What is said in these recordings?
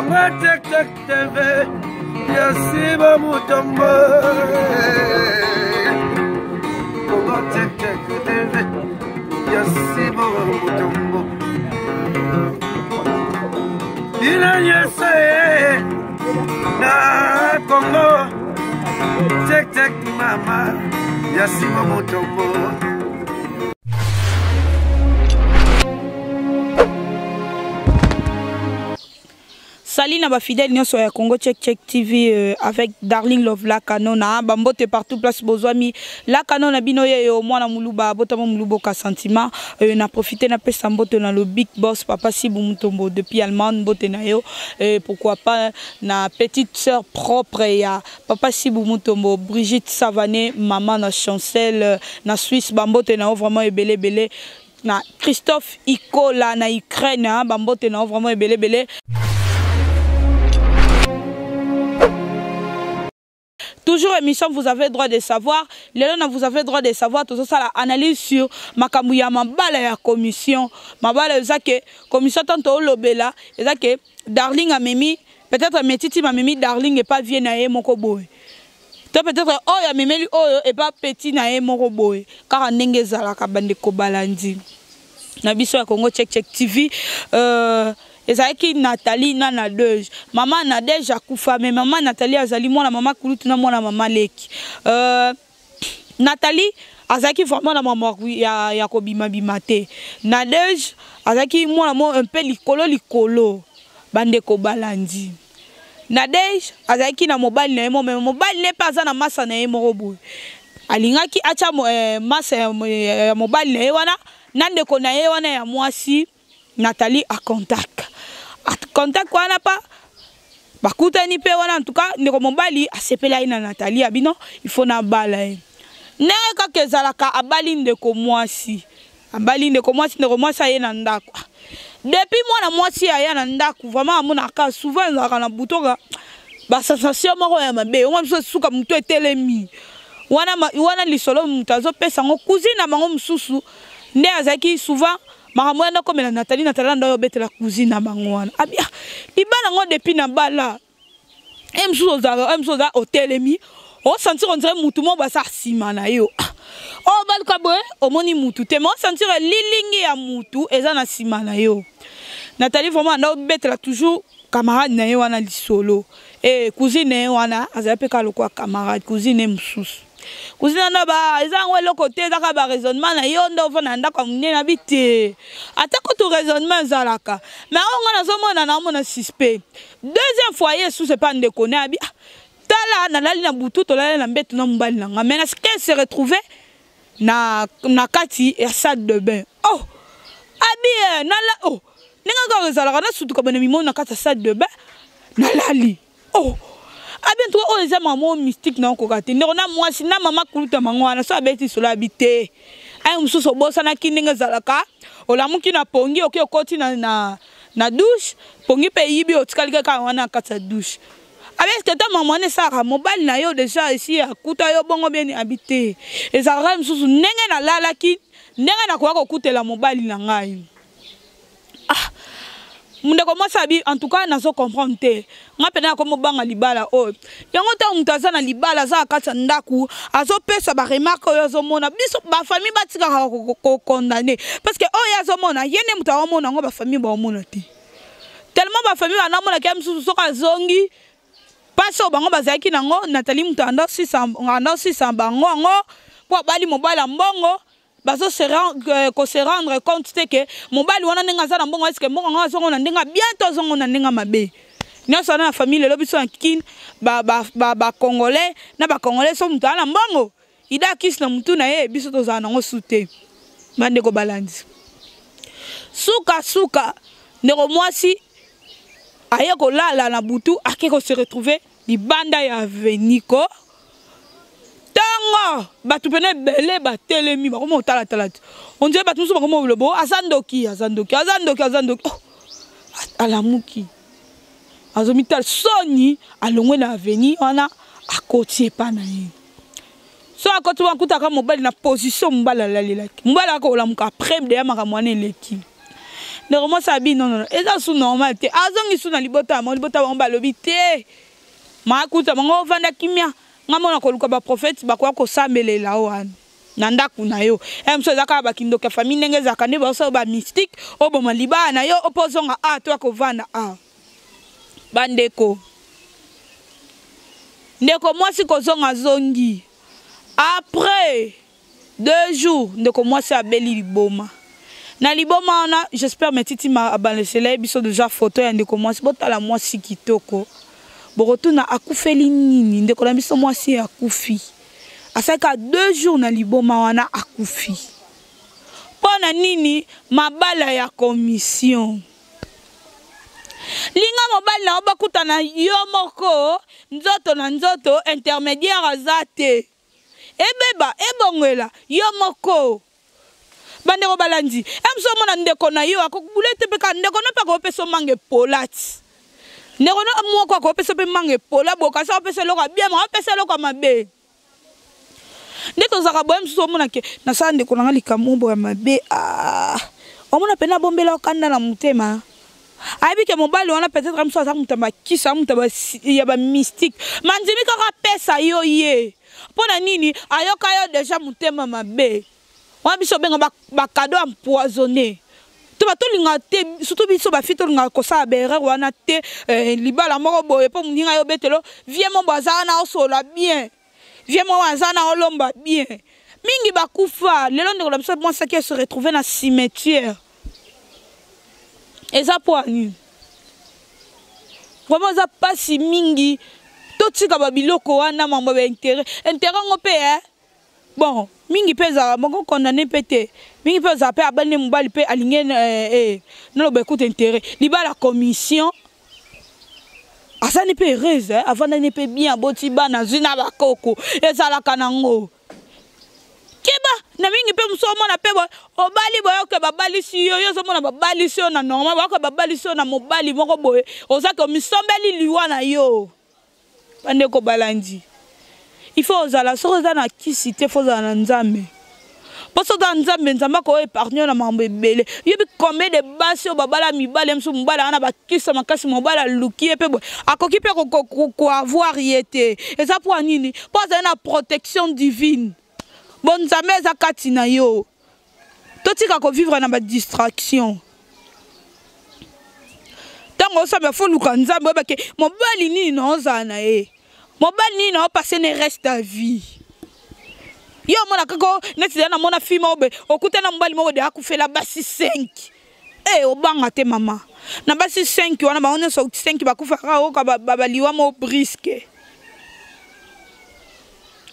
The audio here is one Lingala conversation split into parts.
Congo Tek Tek TV, Yasiba Mutombo. Congo Tek Tek TV, Yasiba Mutombo. Ina yese na Congo Tek Tek mama, Yasiba Mutombo. Salut na ba fidèle nyonso ya Congo Tek Tek TV avec Darling Love la kanona bambote partout place bozwami la kanona bino ye mwana muluba botamo mulubo ka sentiment na profiter na pesa mbote na le big boss papa Sibou Mutombo depuis Allemagne bote na yo pourquoi pas na petite sœur propre ya papa Sibou Mutombo Brigitte Savané maman na Chancel na Suisse bambote na vraiment ebele na Christophe Ikola na Ukraine bambote na vraiment ebele. Toujours émission, vous avez le droit de savoir. Léon, vous avez le droit de savoir tout ça, la analyse sur Makamouya, Mabala ya commission. Mabala, que commission tantôt lobela, que Darling a mimi, peut-être Metiti ma mimi, Darling et pas vieux nae moko boy. Peut-être oh ya mimi oh et pas petit nae moko boy. Car en nengezala kabande kobalandi. Nabiso ya Congo Tek Tek TV. Ezaki Nathalie na Nadej. Maman Nadej akufa mais maman Nathalie azali mwana maman kulutu na mwana maman leki. Nathalie azaki vraiment na maman ya kobima bimate. Nadej azaki mwana mo un peu likolo bande ko balandi. Nadej azaki na mobile na yemo mais mobile ne pas na massa na yemo robo. Alingaki acha massa ya mobile na yewana nande ko na yewana ya mwasi Nathalie a contact. Contact quoi n'a pas bakuta ni pe wana en tout cas ndeko mobali asepela ina Nathalie abino il faut na bala ne ka kezalaka abali ndeko mwasi ndeko mwasi ayena ndako depuis mwana mwasi ayena ndako vraiment amona ka souvent za kana butoka ba sensation moko ya mabe on mso suka mtu etelemi wana lisolo mutazo pesa ngo cousine bango msusu nde azaki souvent Maramwana comme la Nathalie ndo betela cousine na bangwana. Abia ibana ngo depuis na bala. Emsoza hotelemi. O sentir on dirait mutu mo basa sima na yo. O balka boy omoni mutu te mo sentir lilingi ya mutu eza na sima na yo. Nathalie vraiment ndo betela toujours camarade na yo wana lisolo. Cousine wana azapeka lokwa camarade cousine msusu. Cousine na ba ezango le côté daka ba raisonnement na yo ndo vona ndaka munye na bité atako to raisonnement zalaka mais on na zomona na mona suspect deuxième fois yesu c'est pas ndekone abi tala na lali na butu to lali na mbetu na mbali na nga mais na se retrouver na kati ya salle de bain oh abi na la oh ninga ka zalaka na sutu ka bana mimo na kati ya salle de bain na lali oh Abien toi on les aime maman mystique na kokati ndeko na mwasi na mama kuluta mangwana so abeti solo habité ay mususo bosa na kindinga zalaka olamuki na pongi oki okoti na douche pongi pe yibi otikalika ka wana kata douche avec que ta maman ne saka mobile na yo déjà ici akuta yo bongo bien habité ezalaka mususu ndenge na lalaki ndenge na kwa kokutela mobile na ngai Mundeko sabi en tout cas nazo comprendre te ngapena ko mobanga libala o yango ta mutaza na libala za kata ndaku azo pesa ba remarque yo zo mona biso ba famille batika ko condamner parce que o ya zo mona yene mutawa mona ngo ba famille ba mona te tellement ba famille ana mona ke msusu soka zongi paso bango bazaki nango Nathalie mutanda 600 bango ngo po bali mobala mbongo bazo se rendre compte que mobile wana ndinga za mbongo est-ce que mbongo nga zongo na ndinga bientôt zongo na ndinga mabe nyoso na famille le biso kin ba congolais na ba congolais so mutu ala mbongo ida kis na mutu na ye biso to za nango sute bande ko balandi suka ndeko mwasi aye ko lala na butu akeko se retrouver libanda ya veniko tango batu pene belé batelemi ba komo tala on dirait batu so ba komo lobo azandoki alamuki azomital soni alongwe na avenir wana akoti pa na ye so akoti wa kutaka mobali na position mbala lalelaki mbala ko lamuka après de ya makamwane leki ndeko mwasi abi non eza su normal te azongi su na libota bango balobi te makuta bango ovanda kimia ngamona koluka baprofete bakoya kosambelela wana na ndako na yo mso eza kaka bakindoka ya famille ndenge ezalaka nde baosala bamystique oboma libala na yo opozonga to akovanda bandeko ndeko mwasi kozonga zongi après 2 jours ndeko mwasi abeli liboma na liboma wana j'espère metiti abalesela biso déjà photo ya ndeko mwasi botala mwasi kitoko bokotuna akufeli nini ndeko na biso mwasi akufi asaka 2 jours na liboma wana akufi pona nini mabala ya commission linga mobali na bakutana yo moko nzoto na nzoto intermédiaire azate ebeba ebongwela yo moko bandeko balandi emso mona ndeko na yo akobulete peka ndeko na paka opeso mange polati ndeko na moko akopeso pe mange pola boka sa opeso loka bien ma opeso loka mabe ndeto zaka boye mso mona ke na sa ndeko na likambo ya mabe omona pena bombela okanda na mutema aibi ke mobali wana peut-être mso aza mutamba kisa mutamba ya ba mystique manzimi kaka pesa yo ye pona nini ayoka yo déjà mutema mabe wana biso benga ba cadeau empoisonné to batolinga te surtout biso ba fito linga kosa bere wana te libala moko boye po muninga yo betelo vie mo bazana na osola bien vie mo bazana olomba bien mingi bakufa lelo ndeko la biso moi ça qui se retrouver na cimetière eza poani vraiment za pasi mingi totika babiloko wana mambo ba intérêt ngo pe bon mingi peza moko condamné pété mingi peza pe abane mobali pe aligné non ba écoute intérêt libala commission asani pe heureuse avant d'année pe bien boti bana zina bakoko ezala kanango keba na mingi pe musomo na pe obali boyo ke babali si yo zo mona babali si na normal ba ko babali si na mobali moko boye ozaka misombeli liwa na yo bande ko balandi il faut ozala soza na kisite faut ozala na nzambe poso da nzambe nzamba ko épargner na mambo ebele yebi combien de basi o babala mibale mso mobala ana bakisa makasi mobala luki pe akoki pe ko avoir yete eza pour nini pour na protection divine bon nzambe eza kati na yo totika ko vivre na ba distraction tango osamba fo luka nzambe ba ke mobali nini na ozana mobali nini na passer ne reste ta vie yo mona kako neti na mona fille mobe okutana mobali moko de akufela basi 5 obanga te mama na basi 5 wana ba on so 5 bakufa ka babaliwa mo brisque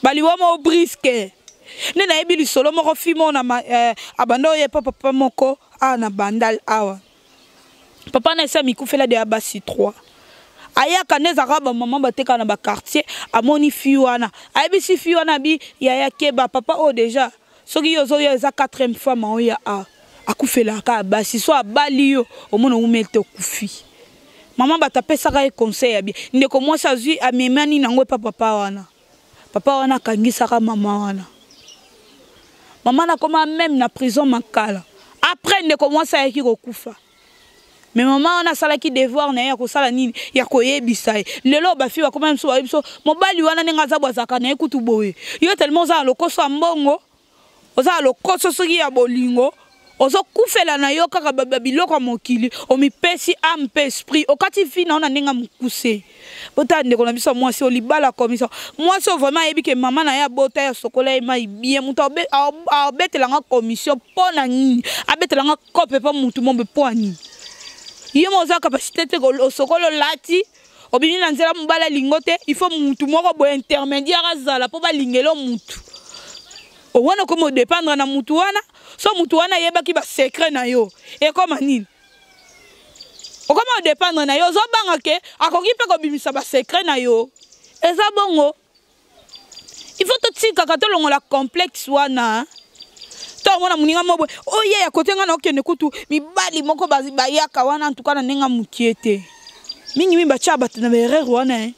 baliwa mo brisque nena yebi lisolo moko fille na abando ye papa moko na bandal awa papa na esa mikufela de basi 3 aya kaneza raba maman bateka na ba quartier amoni fi wana aibi si fi wana bi ya keba papa déjà soki yozo yo eza 4e femme o ya akufela ka basi so abali yo omona umete okufi maman batapesa ka conseil ya bi ndeko mwasi azui amemani nango papa wana kangisa ka mama na koma même na prison makala après ndeko mwasi ayaki kokufa mais maman on a sala ki devoir na ya ko sala nini ya ko yebisa lelo ba fi ba koma mso ba biso mobali wana nenga za bwazaka na ekutu boye yo tellement za lokoso mbongo oza lokoso soki ya bolingo ozo kufela na yo kaka babiloko mokili omipesi ampe esprit okati fi na ona nenga mukuse botande ko na biso mwasi olibala komisa mwasi vraiment yebi ke mama na ya bota ya sokola e mai bien muto abetela nga commission pona nini abetela nga kope pa mutu mombe poani yo moza capacité te ko sokolo lati obini na nzela mbala lingote il faut mutu moko bo intermédiaire azala po ba lingelo mutu o wana ko mo dépendre na mutu wana so mutu wana yeba ki ba secret na yo e koma nini o koma dépendre na yo zo banga ke akoki pe ko bimisa ba secret na yo eza bongo il faut to tika ka to longola complexe wana mona muninga mobo oye ya kotenga na okende kutu mibali moko bayaka wana ntukana nenga mukiete mingi mimba cha batu na berere wana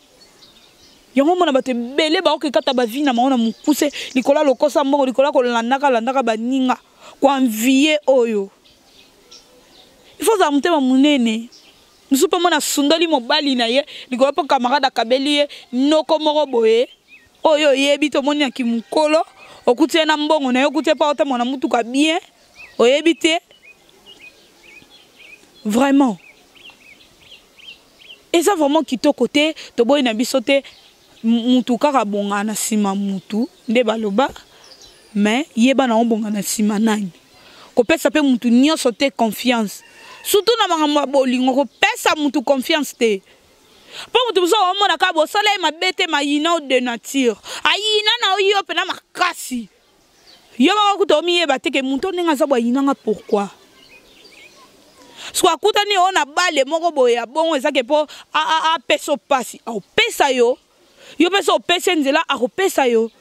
yango mona batu bele ba okikata ba vina maona mukuse likola lokosa mbongo likola ko landaka baninga kwa envier oyo il faut za mutema munene musupa mona sundoli mobali na ye likolo po camarade akabeli ye noko moko boye oyo yebi to moni akimukolo okutie na mbongo na yo okutie pa ota mona mutuka bien oyebi te vraiment et ça vraiment kitoko te to boy na biso te mutu kaka bonga na sima mutu nde baloba mais yeba na bonga na sima nani ko pesa pe mutu nyonso te confiance surtout na makambo bolingo ko pesa mutu confiance te po mutu so omona ka bo sala ma bete ma yina de nature ayina na oyo pe na makasi yo ba ko to mi yeba te ke mutu ninga za bwa yina nga pourquoi soit kutani ona bale moko boya bongo ezake po a peso pasi au pesa yo peso pesa nzela a pesa yo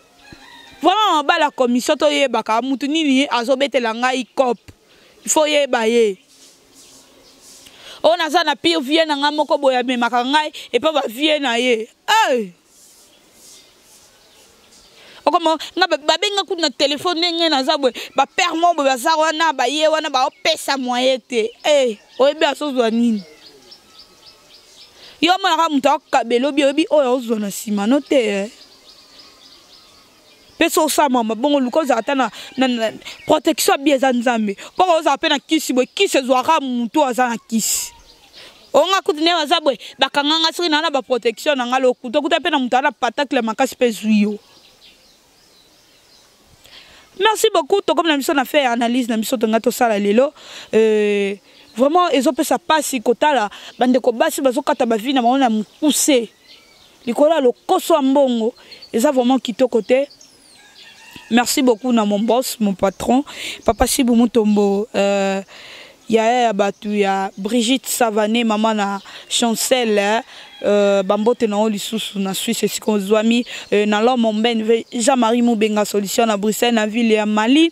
vraiment bala commission to yeba ka mutu nini azobetela ngai cop il faut yeba ye ona za na pire vie na nga moko boya me maka ngai et pas ba vie na ye Comment na babenga ku na téléphone nge na zabwe ba père mo ba za wana ba ye wana ba opesa moyen te oyebi asozwa nini yo mona ka muta kabelo bi oyebi oyo ozona sima no te peso sa mama bongo luko za atana na protection bi za nzambe poko oza pe na kisi bo kisi zwaka mutu aza na kisi onga kutine bazabwe bakanganga siri na ba protection na ngalo kuto kuta pe na muta na patakle makasi pe zuyo. Merci beaucoup. Comme la mission a fait analyse, la mission de Ngato Sala Lelo, vraiment, ils ont fait ça passe, là, bande ko basi bazo kata ba vie na on a poussé. Likola le koso ambongo, ils ont vraiment quitté côté. Merci beaucoup na mon boss, mon patron, Papa Sibou Mutombo, ya batu ya Brigitte Savané, maman na Chancel, bambote na olisusu na Suisse sikonzwami na l'homme ben Jean-Marie Moubenga solution na Bruxelles na ville ya Mali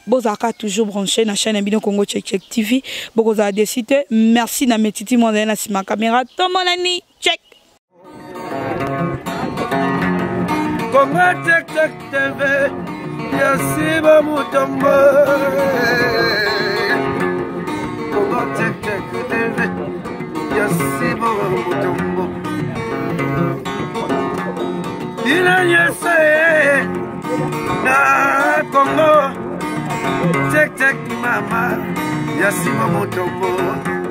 bozaka toujours branché na chaîne Bino Congo Check TV bokoza décidé merci na metiti mo na sima caméra tomonani check Congo Check TV Yasiba Mutombo Congo Check TV Yasiba Mutombo Ina yese na Congo Check Mama Yasiba Mutombo